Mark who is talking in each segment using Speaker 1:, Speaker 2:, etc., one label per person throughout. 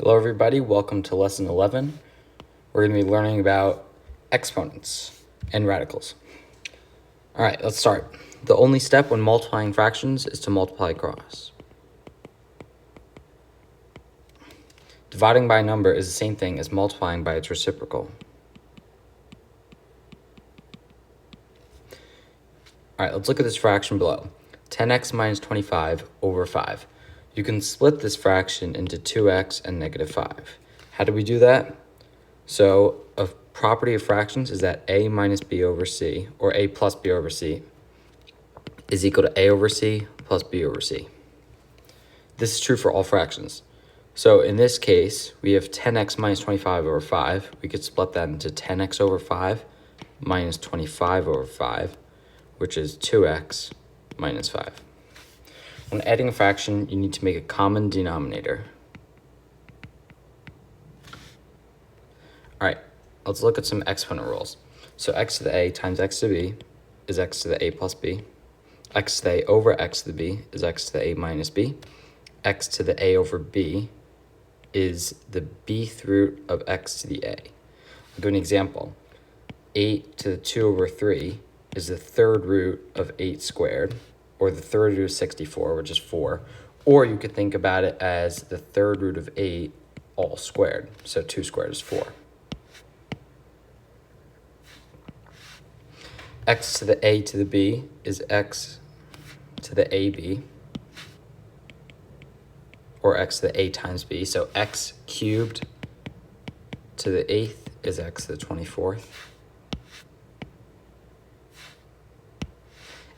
Speaker 1: Hello everybody, welcome to lesson 11. We're going to be learning about exponents and radicals. All right, let's start. The only step when multiplying fractions is to multiply across. Dividing by a number is the same thing as multiplying by its reciprocal. All right, let's look at this fraction below. 10x minus 25 over 5. You can split this fraction into 2x and negative 5. How do we do that? So a property of fractions is that a minus b over c, or a plus b over c, is equal to a over c plus b over c. This is true for all fractions. So in this case, we have 10x minus 25 over 5. We could split that into 10x over 5 minus 25 over 5, which is 2x minus 5. When adding a fraction, you need to make a common denominator. All right, let's look at some exponent rules. So x to the a times x to the b is x to the a plus b. X to the a over x to the b is x to the a minus b. X to the a over b is the bth root of x to the a. I'll give an example. 8 to the 2 over 3 is the third root of 8 squared, or the third root of 64, which is 4. Or you could think about it as the third root of 8 all squared. So 2 squared is 4. X to the a to the b is x to the ab, or x to the a times b. So x cubed to the 8th is x to the 24th.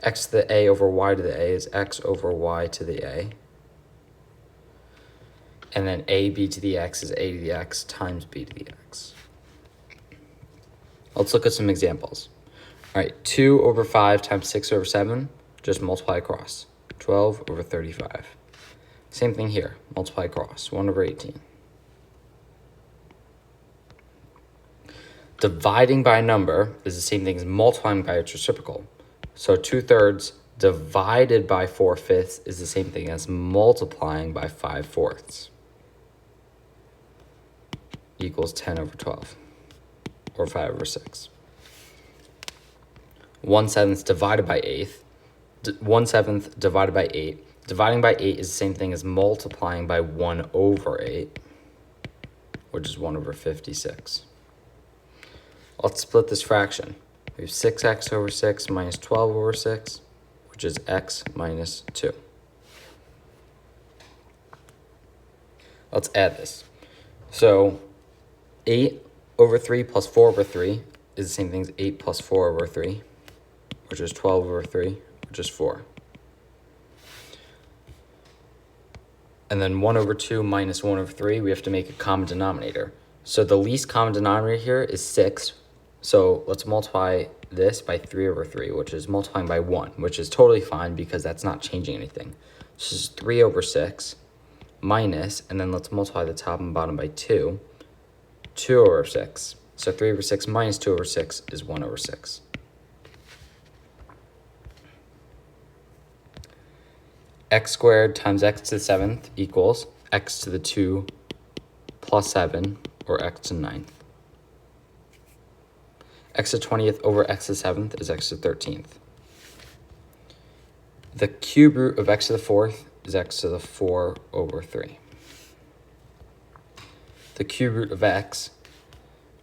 Speaker 1: X to the a over y to the a is x over y to the a. And then ab to the x is a to the x times b to the x. Let's look at some examples. All right, 2 over 5 times 6 over 7, just multiply across. 12 over 35. Same thing here, multiply across, 1 over 18. Dividing by a number is the same thing as multiplying by its reciprocal. So 2/3 divided by 4/5 is the same thing as multiplying by 5/4 equals 10 over 12, or 5 over 6. 1/7 divided by 8. 1/7 divided by 8. Dividing by 8 is the same thing as multiplying by 1 over 8, which is 1 over 56. Let's split this fraction. We have 6x over 6 minus 12 over 6, which is x minus 2. Let's add this. So 8 over 3 plus 4 over 3 is the same thing as 8 plus 4 over 3, which is 12 over 3, which is 4. And then 1 over 2 minus 1 over 3, we have to make a common denominator. So the least common denominator here is 6. So let's multiply this by 3 over 3, which is multiplying by 1, which is totally fine because that's not changing anything. This is 3 over 6 minus, and then let's multiply the top and bottom by 2, 2 over 6. So 3 over 6 minus 2 over 6 is 1 over 6. X squared times x to the 7th equals x to the 2 plus 7, or x to the 9th. X to the 20th over x to the 7th is x to the 13th. The cube root of x to the 4th is x to the 4 over 3. The cube root of x,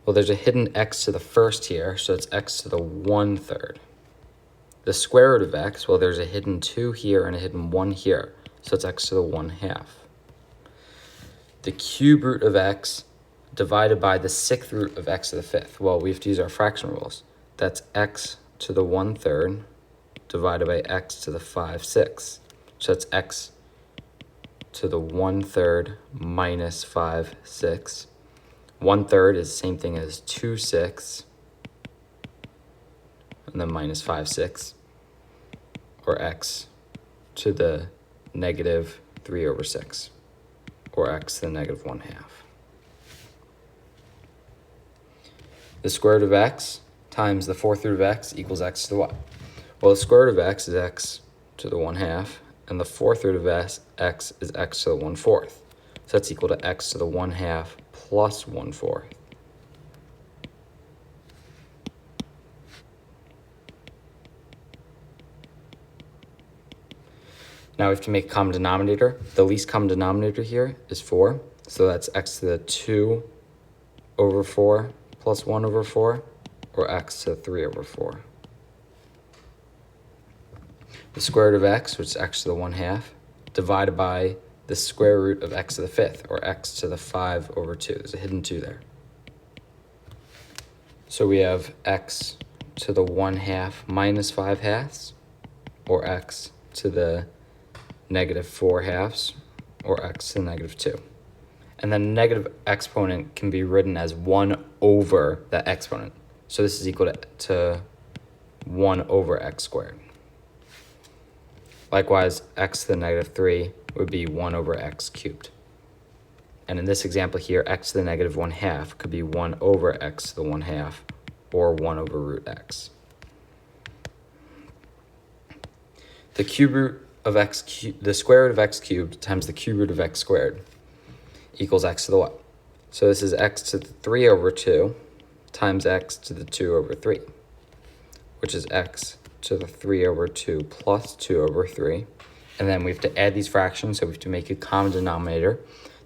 Speaker 1: well, there's a hidden x to the first here, so it's x to the 1/3. The square root of x, well, there's a hidden 2 here and a hidden 1 here, so it's x to the 1/2. The cube root of x divided by the 6th root of x to the 5th. Well, we have to use our fraction rules. That's x to the 1/3 divided by x to the 5/6. So that's x to the 1/3 minus 5/6. 1/3 is the same thing as 2/6, and then minus 5/6, or x to the negative 3 over 6, or x to the negative 1/2. The square root of x times the 4th root of x equals x to the what? Well, the square root of x is x to the 1/2, and the 4th root of x is x to the 1/4. So that's equal to x to the 1/2 plus 1/4. Now we have to make a common denominator. The least common denominator here is 4. So that's x to the 2/4 plus 1/4, or x to the 3/4. The square root of x, which is x to the 1/2, divided by the square root of x to the 5th, or x to the 5/2. There's a hidden 2 there. So we have x to the 1/2 minus 5/2, or x to the negative 4/2, or x to the negative 2. And then negative exponent can be written as 1 over that exponent. So this is equal to 1 over x squared. Likewise, x to the negative 3 would be 1 over x cubed. And in this example here, x to the negative 1/2 could be 1 over x to the 1/2, or 1 over root x. The cube root of x cubed, the square root of x cubed times the cube root of x squared equals x to the what? So this is x to the 3/2 times x to the 2/3, which is x to the 3/2 plus 2/3. And then we have to add these fractions, so we have to make a common denominator.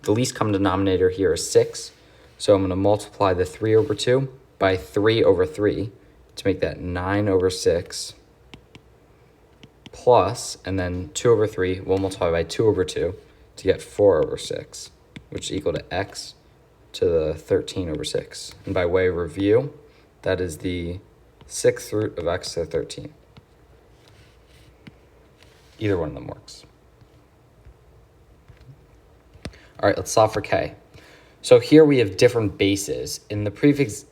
Speaker 1: The least common denominator here is 6. So I'm going to multiply the 3/2 by 3/3 to make that 9/6 plus, and then 2/3 we'll multiply by 2/2 to get 4/6, which is equal to x to the 13/6. And by way of review, that is the 6th root of x to the 13. Either one of them works. All right, let's solve for k. So here we have different bases. In the previous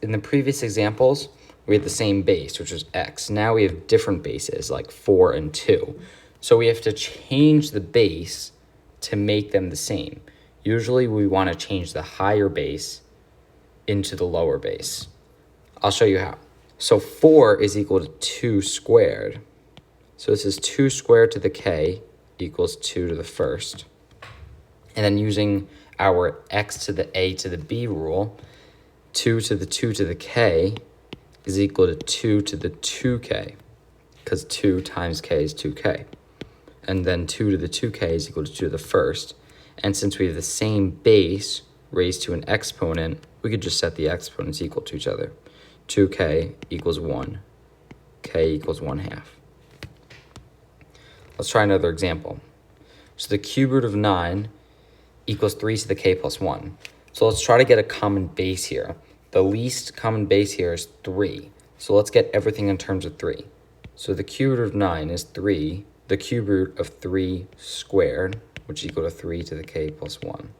Speaker 1: examples, we had the same base, which was x. Now we have different bases, like 4 and 2. So we have to change the base to make them the same. Usually we want to change the higher base into the lower base. I'll show you how. So 4 is equal to 2 squared. So this is 2 squared to the k equals 2 to the first. And then using our x to the a to the b rule, 2 to the 2 to the k is equal to 2 to the 2k, because 2 times k is 2k. And then 2 to the 2k is equal to 2 to the first. And since we have the same base raised to an exponent, we could just set the exponents equal to each other. 2k equals 1, k equals 1/2. Let's try another example. So the cube root of 9 equals 3 to the k plus 1. So let's try to get a common base here. The least common base here is 3. So let's get everything in terms of 3. So the cube root of 9 is 3. The cube root of 3 squared, which is equal to 3 to the k plus 1.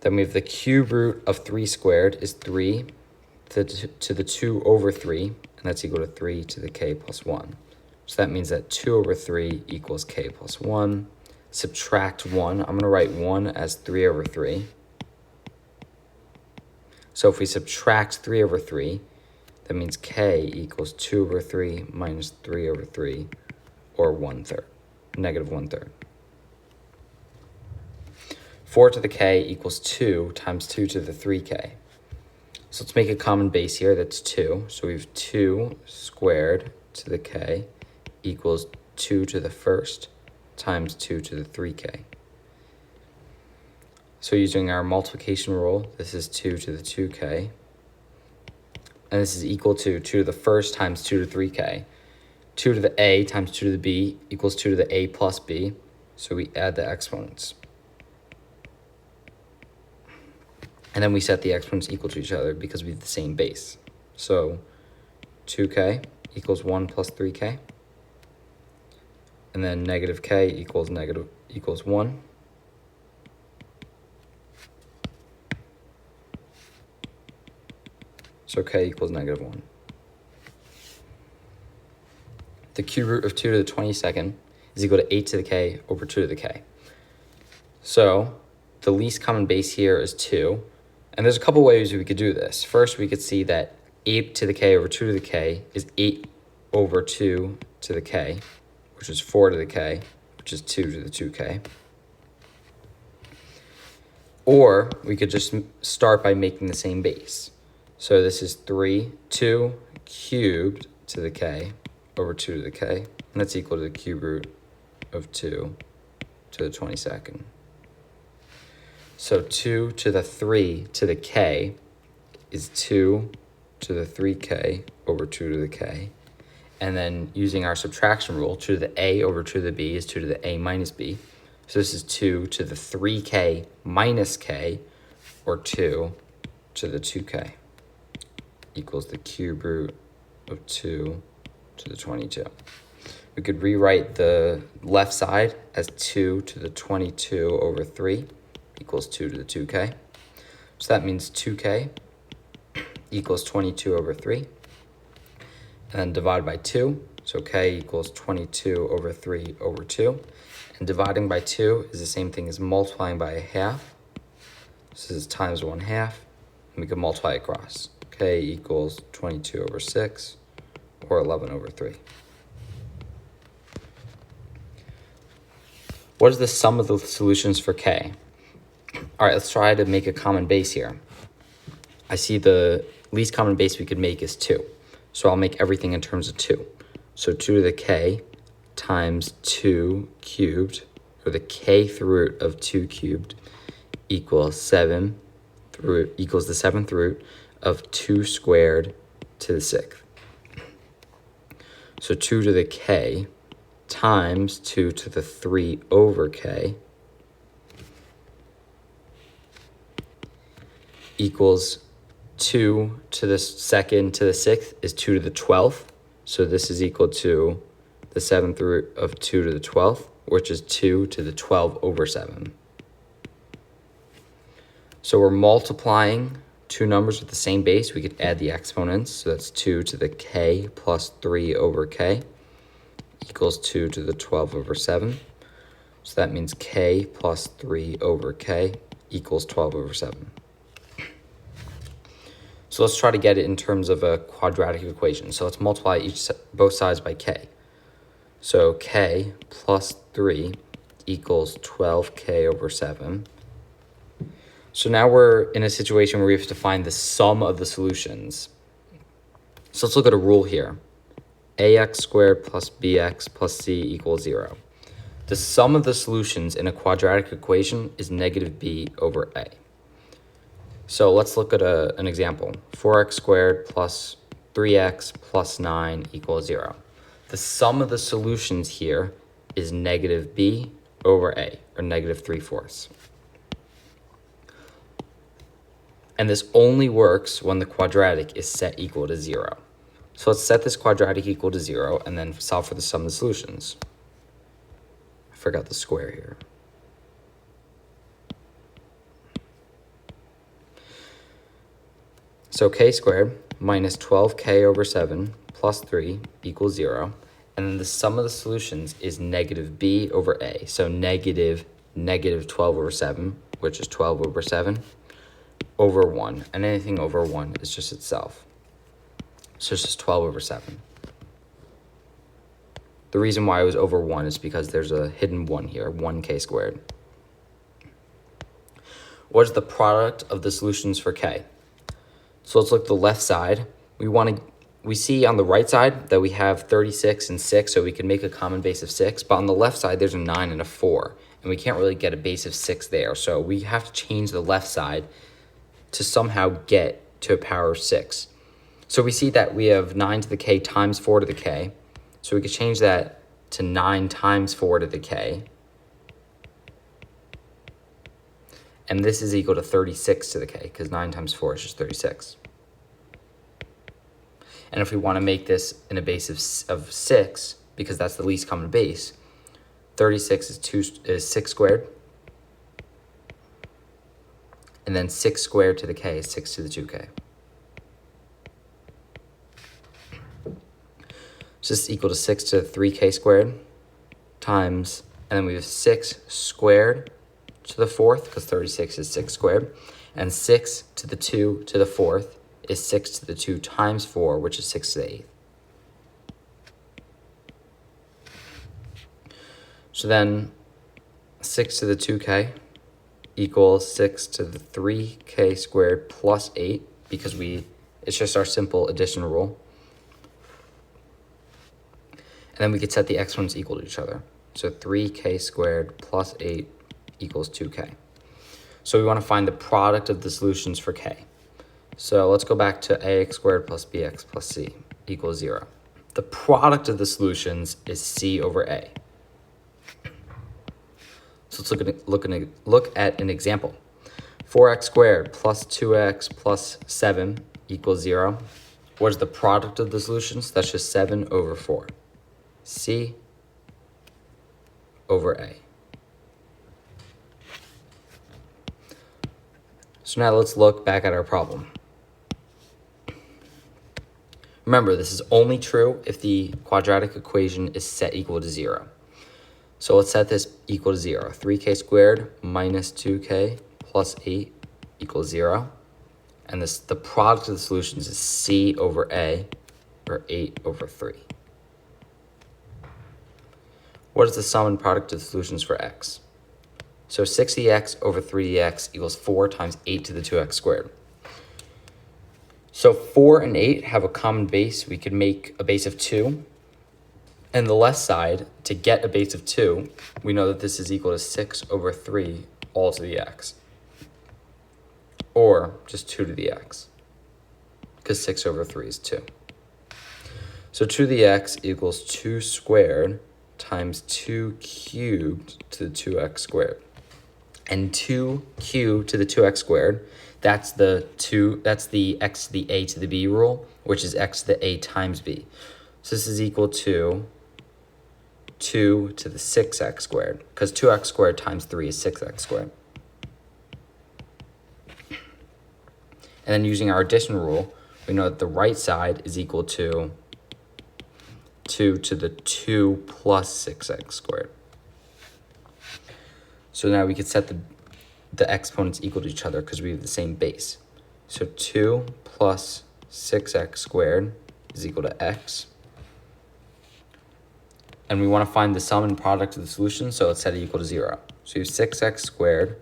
Speaker 1: Then we have the cube root of 3 squared is 3 to the 2/3, and that's equal to 3 to the k plus 1. So that means that 2/3 equals k plus 1. Subtract 1. I'm going to write 1 as 3/3. So if we subtract 3/3, that means k equals 2/3 minus 3/3, or 1/3, negative 1/3. 4 to the k equals 2 times 2 to the 3k. So let's make a common base here, that's 2. So we have 2 squared to the k equals 2 to the first times 2 to the 3k. So using our multiplication rule, this is 2 to the 2k. And this is equal to 2 to the first times 2 to the 3k. 2 to the a times 2 to the b equals 2 to the a plus b. So we add the exponents. And then we set the exponents equal to each other because we have the same base. So 2k equals 1 plus 3k. And then negative k equals 1. So k equals negative 1. The cube root of 2 to the 22nd is equal to 8 to the k over 2 to the k. So the least common base here is 2. And there's a couple ways we could do this. First, we could see that 8 to the k over 2 to the k is 8 over 2 to the k, which is 4 to the k, which is 2 to the 2k. Or we could just start by making the same base. So this is 2 cubed to the k over 2 to the k, and that's equal to the cube root of 2 to the 22nd. So 2 to the 3 to the k is 2 to the 3k over 2 to the k. And then using our subtraction rule, 2 to the a over 2 to the b is 2 to the a minus b. So this is 2 to the 3k minus k, or 2 to the 2k, equals the cube root of 2 to the 22. We could rewrite the left side as 2 to the 22 over 3 equals 2 to the 2k. So that means 2k equals 22 over 3. And then divide by 2. So k equals 22 over 3 over 2. And dividing by 2 is the same thing as multiplying by a half. This is times 1/2. And we can multiply across. K equals 22 over 6, or 11 over 3. What is the sum of the solutions for k? All right, let's try to make a common base here. I see the least common base we could make is 2. So I'll make everything in terms of 2. So 2 to the k times 2 cubed, or the kth root of 2 cubed, equals the 7th root of 2 squared to the 6th. So 2 to the k times 2 to the 3 over k equals 2 to the 2nd to the 6th is 2 to the 12th. So this is equal to the 7th root of 2 to the 12th, which is 2 to the 12 over 7. So we're multiplying two numbers with the same base. We could add the exponents. So that's 2 to the k plus 3 over k equals 2 to the 12 over 7. So that means k plus 3 over k equals 12 over 7. So let's try to get it in terms of a quadratic equation. So let's multiply both sides by k. So k plus 3 equals 12k over 7. So now we're in a situation where we have to find the sum of the solutions. So let's look at a rule here. ax squared plus bx plus c equals 0. The sum of the solutions in a quadratic equation is negative b over a. So let's look at an example. 4x squared plus 3x plus 9 equals 0. The sum of the solutions here is negative b over a, or negative 3/4. And this only works when the quadratic is set equal to 0. So let's set this quadratic equal to 0 and then solve for the sum of the solutions. I forgot the square here. So k squared minus 12k over 7 plus 3 equals 0. And then the sum of the solutions is negative b over a. So negative 12 over 7, which is 12 over 7, over 1. And anything over 1 is just itself. So it's just 12 over 7. The reason why it was over 1 is because there's a hidden 1 here, 1k squared. What is the product of the solutions for k? So let's look at the left side. We see on the right side that we have 36 and 6, so we can make a common base of 6. But on the left side, there's a 9 and a 4, and we can't really get a base of 6 there. So we have to change the left side to somehow get to a power of 6. So we see that we have 9 to the k times 4 to the k. So we could change that to 9 times 4 to the k. And this is equal to 36 to the k, because 9 times 4 is just 36. And if we want to make this in a base of 6, because that's the least common base, 36 is 6 squared. And then 6 squared to the k is 6 to the 2k. So this is equal to 6 to the 3k squared times, and then we have 6 squared to the 4th, because 36 is 6 squared, and 6 to the 2 to the 4th is 6 to the 2 times 4, which is 6 to the 8th. So then 6 to the 2k equals 6 to the 3k squared plus 8 because it's just our simple addition rule. And then we could set the exponents equal to each other. So 3k squared plus 8 equals 2k. So we want to find the product of the solutions for k. So let's go back to ax squared plus bx plus c equals 0. The product of the solutions is c over a. So let's look at an example. 4x squared plus 2x plus 7 equals 0. What is the product of the solutions? That's just 7 over 4. C over A. So now let's look back at our problem. Remember, this is only true if the quadratic equation is set equal to 0. So let's set this equal to 0. 3k squared minus 2k plus 8 equals 0. And the product of the solutions is c over a, or 8 over 3. What is the sum and product of the solutions for x? So 60x over 3dx equals 4 times 8 to the 2x squared. So 4 and 8 have a common base. We could make a base of 2. And the left side, to get a base of 2, we know that this is equal to 6 over 3 all to the x. Or just 2 to the x, because 6 over 3 is 2. So 2 to the x equals 2 squared times 2 cubed to the 2x squared. And 2 cubed to the 2x squared, that's the x to the a to the b rule, which is x to the a times b. So this is equal to 2 to the 6x squared, because 2x squared times 3 is 6x squared. And then using our addition rule, we know that the right side is equal to 2 to the 2 plus 6x squared. So now we could set the exponents equal to each other because we have the same base. So 2 plus 6x squared is equal to x. And we want to find the sum and product of the solution, so let's set it equal to 0. So you have 6x squared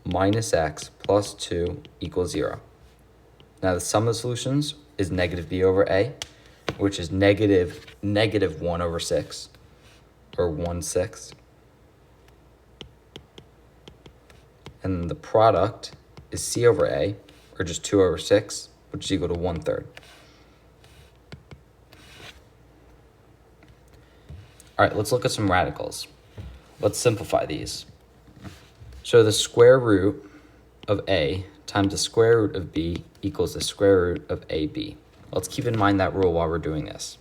Speaker 1: minus x plus 2 equals 0. Now the sum of the solutions is negative b over a, which is negative 1 over 6, or 1/6. And the product is c over a, or just 2 over 6, which is equal to 1/3. All right, let's look at some radicals. Let's simplify these. So the square root of a times the square root of b equals the square root of ab. Let's keep in mind that rule while we're doing this.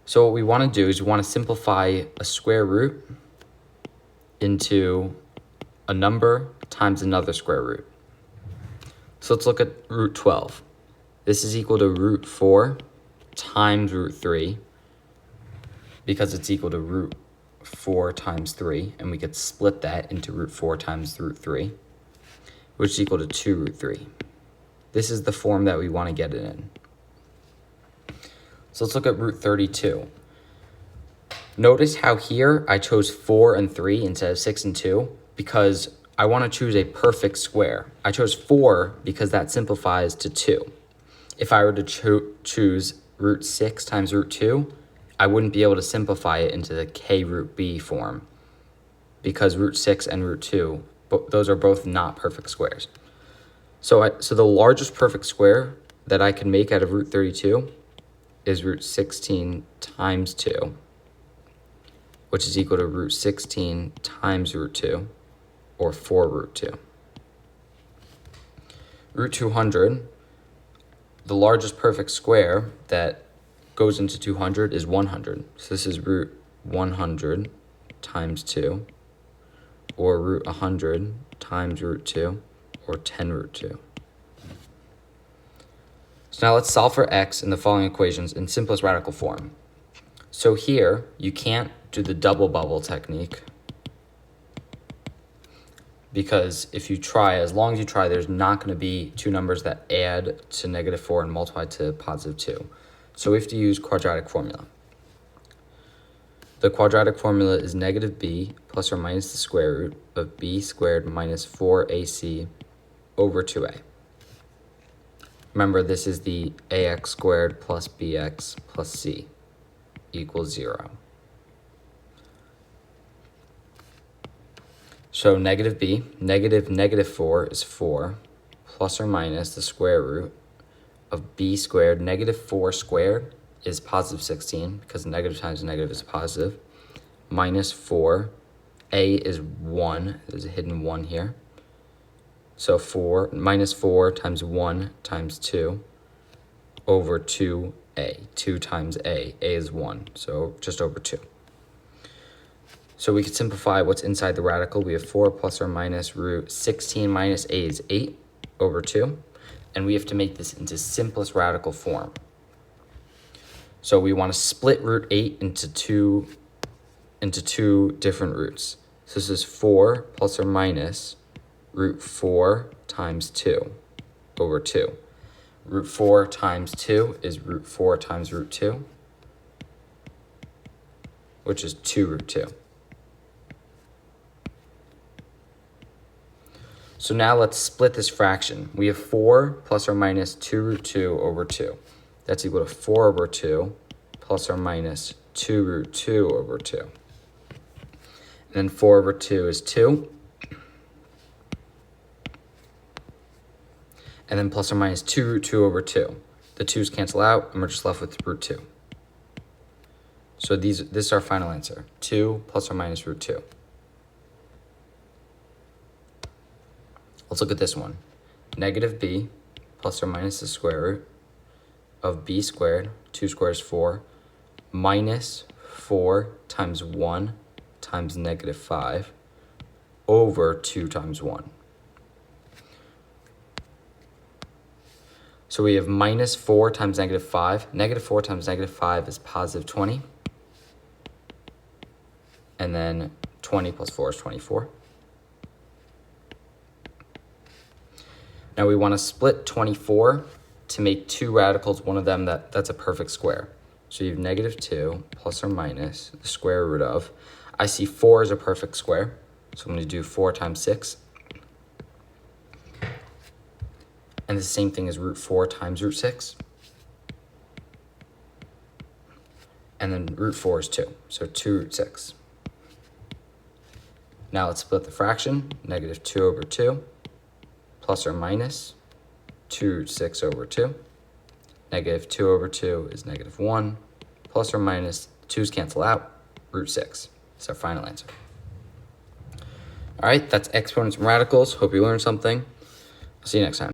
Speaker 1: So what we want to do is we want to simplify a square root into a number times another square root. So let's look at root 12. This is equal to root 4 times root 3, because it's equal to root 4 times 3, and we could split that into root 4 times root 3, which is equal to 2 root 3. This is the form that we want to get it in. So let's look at root 32. Notice how here I chose 4 and 3 instead of 6 and 2, because I want to choose a perfect square. I chose 4 because that simplifies to 2. If I were to choose root 6 times root 2, I wouldn't be able to simplify it into the k root b form, because root 6 and root 2, those are both not perfect squares. So the largest perfect square that I can make out of root 32 is root 16 times 2, which is equal to root 16 times root 2, or 4 root 2. Root 200, the largest perfect square that goes into 200 is 100. So this is root 100 times 2, or root 100 times root 2, or 10 root 2. So now let's solve for x in the following equations in simplest radical form. So here, you can't do the double bubble technique, because if you try, as long as you try, there's not going to be two numbers that add to negative 4 and multiply to positive 2. So we have to use quadratic formula. The quadratic formula is negative b plus plus or minus the square root of b squared minus 4ac over 2a. Remember, this is the ax squared plus bx plus c equals 0. So negative b, negative 4 is 4, plus or minus the square root of b squared. Negative 4 squared is positive 16, because negative times negative is positive, minus 4. A is 1. There's a hidden 1 here. So minus 4 times 1 times 2 over 2a. 2 times a. A is 1, so just over 2. So we could simplify what's inside the radical. We have 4 plus or minus root 16 minus a is 8 over 2. And we have to make this into simplest radical form. So we want to split root 8 into two different roots. So this is 4 plus or minus root 4 times 2 over 2. Root 4 times 2 is root 4 times root 2, which is 2 root 2. So now let's split this fraction. We have 4 plus or minus 2 root 2 over 2. That's equal to 4 over 2 plus or minus 2 root 2 over 2. And then 4 over 2 is 2. And then plus or minus 2 root 2 over 2. The 2's cancel out, and we're just left with root 2. So this is our final answer. 2 plus or minus root 2. Let's look at this one. Negative b plus or minus the square root of b squared, 2 squared is 4, minus 4 times 1 times negative 5 over 2 times 1. So we have minus 4 times negative 5. Negative 4 times negative 5 is positive 20. And then 20 plus 4 is 24. Now we want to split 24 to make two radicals, one of them that's a perfect square. So you have negative 2 plus or minus the square root of. I see 4 is a perfect square, so I'm going to do 4 times 6. And the same thing as root 4 times root 6. And then root 4 is 2, so 2 root 6. Now let's split the fraction. Negative 2 over 2 plus or minus 2 root 6 over 2. Negative 2 over 2 is negative 1. Plus or minus 2's cancel out, root 6. That's our final answer. All right, that's exponents and radicals. Hope you learned something. I'll see you next time.